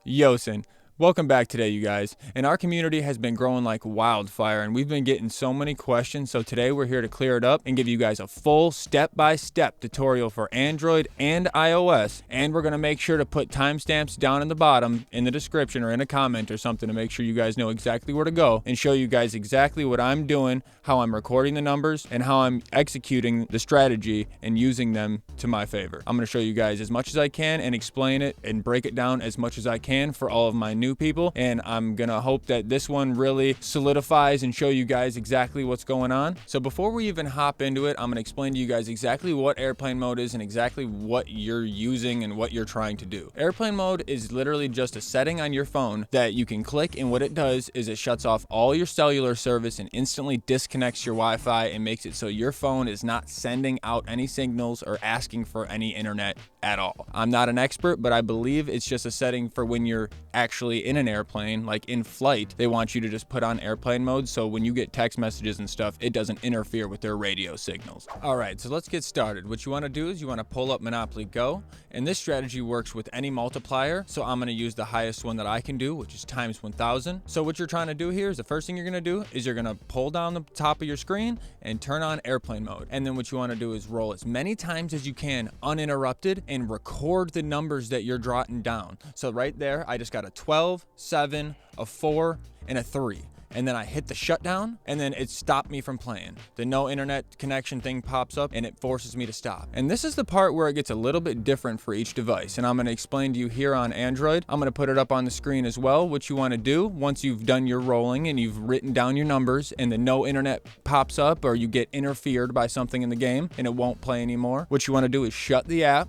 Yooosin. Welcome back today, you guys. And our community has been growing like wildfire, and we've been getting so many questions. So today we're here to clear it up and give you guys a full step-by-step tutorial for Android and iOS. And we're going to make sure to put timestamps down in the bottom in the description or in a comment or something to make sure you guys know exactly where to go and show you guys exactly what I'm doing, how I'm recording the numbers, and how I'm executing the strategy and using them to my favor. I'm going to show you guys as much as I can and explain it and break it down as much as I can for all of my new people, and I'm gonna hope that this one really solidifies and show you guys exactly what's going on. So before we even hop into it, I'm gonna explain to you guys exactly what airplane mode is and exactly what you're using and what you're trying to do. Airplane mode is literally just a setting on your phone that you can click, and what it does is it shuts off all your cellular service and instantly disconnects your Wi-Fi and makes it so your phone is not sending out any signals or asking for any internet at all. I'm not an expert, but I believe it's just a setting for when you're actually in an airplane, like in flight. They want you to just put on airplane mode, so when you get text messages and stuff, it doesn't interfere with their radio signals. All right, so let's get started. What you want to do is you want to pull up Monopoly Go, and this strategy works with any multiplier, so I'm going to use the highest one that I can do, which is times 1000. So what you're trying to do here is the first thing you're going to do is you're going to pull down the top of your screen and turn on airplane mode, and then what you want to do is roll as many times as you can uninterrupted and record the numbers that you're jotting down. So right there, I just got a 12, 7, a 4, and a 3. And then I hit the shutdown, and then it stopped me from playing. The no internet connection thing pops up, and it forces me to stop. And this is the part where it gets a little bit different for each device, and I'm going to explain to you here on Android. I'm going to put it up on the screen as well. What you want to do once you've done your rolling and you've written down your numbers, and the no internet pops up, or you get interfered by something in the game, and it won't play anymore. What you want to do is shut the app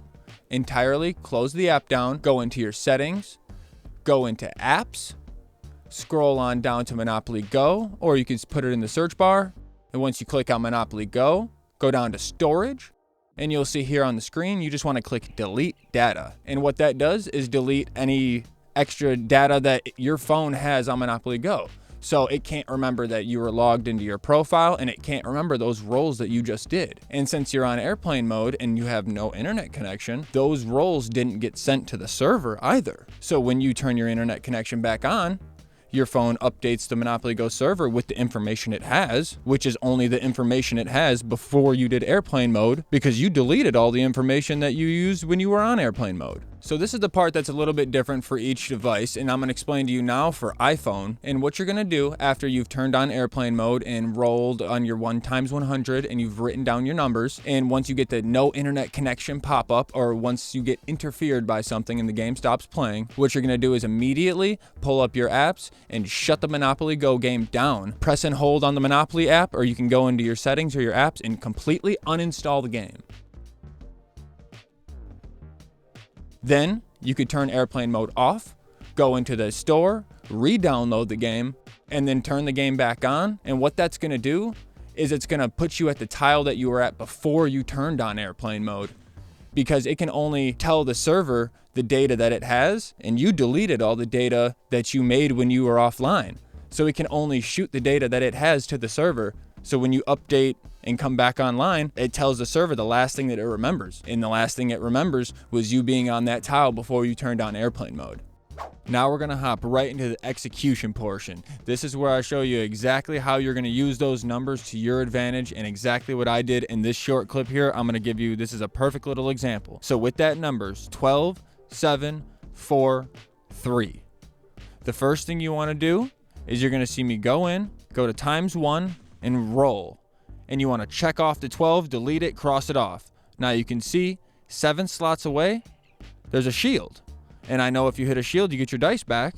entirely, close the app down, go into your settings, go into apps, scroll on down to Monopoly Go, or you can put it in the search bar. And once you click on Monopoly Go, go down to storage, and you'll see here on the screen, you just want to click delete data. And what that does is delete any extra data that your phone has on Monopoly Go. So it can't remember that you were logged into your profile, and it can't remember those rolls that you just did. And since you're on airplane mode and you have no internet connection, those rolls didn't get sent to the server either. So when you turn your internet connection back on, your phone updates the Monopoly Go server with the information it has, which is only the information it has before you did airplane mode, because you deleted all the information that you used when you were on airplane mode. So this is the part that's a little bit different for each device, and I'm going to explain to you now for iPhone. And what you're going to do after you've turned on airplane mode and rolled on your 1x100 and you've written down your numbers, and once you get the no internet connection pop up, or once you get interfered by something and the game stops playing, what you're going to do is immediately pull up your apps and shut the Monopoly Go game down. Press and hold on the Monopoly app, or you can go into your settings or your apps and completely uninstall the game. Then you could turn airplane mode off, go into the store, re-download the game, and then turn the game back on. And what that's going to do is it's going to put you at the tile that you were at before you turned on airplane mode, because it can only tell the server the data that it has, and you deleted all the data that you made when you were offline. So it can only shoot the data that it has to the server. So when you update and come back online, it tells the server the last thing that it remembers. And the last thing it remembers was you being on that tile before you turned on airplane mode. Now we're gonna hop right into the execution portion. This is where I show you exactly how you're gonna use those numbers to your advantage, and exactly what I did in this short clip here. I'm gonna give you, this is a perfect little example. So with that numbers, 12, 7, 4, 3. The first thing you wanna do is you're gonna see me go in, go to times 1, and roll. And you wanna check off the 12, delete it, cross it off. Now you can see 7 slots away, there's a shield. And I know if you hit a shield, you get your dice back.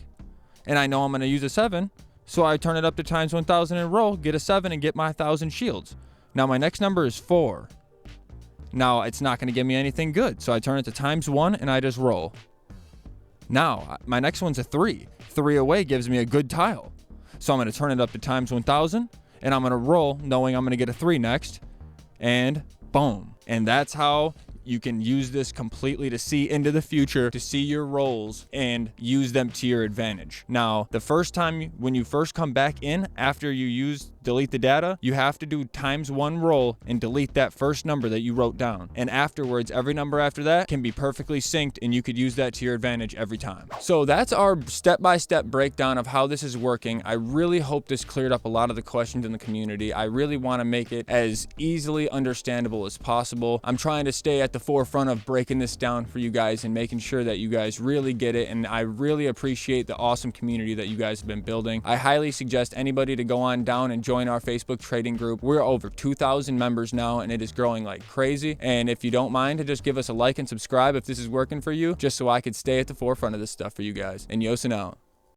And I know I'm going to use a 7, so I turn it up to times 1000 and roll, get a 7, and get my 1000 shields. Now my next number is 4. Now it's not going to give me anything good, so I turn it to times 1 and I just roll. Now my next one's a 3. 3 away gives me a good tile. So I'm going to turn it up to times 1000, and I'm going to roll knowing I'm going to get a 3 next, and boom. And that's how you can use this completely to see into the future, to see your rolls and use them to your advantage. Now, the first time when you first come back in after you use delete the data, you have to do ×1 roll and delete that first number that you wrote down. And afterwards, every number after that can be perfectly synced, and you could use that to your advantage every time. So that's our step-by-step breakdown of how this is working. I really hope this cleared up a lot of the questions in the community. I really want to make it as easily understandable as possible. I'm trying to stay at the forefront of breaking this down for you guys and making sure that you guys really get it, and I really appreciate the awesome community that you guys have been building. I highly suggest anybody to go on down and join our Facebook trading group. We're over 2,000 members now, and it is growing like crazy. And if you don't mind to just give us a like and subscribe if this is working for you, just so I could stay at the forefront of this stuff for you guys. And Yooosin out.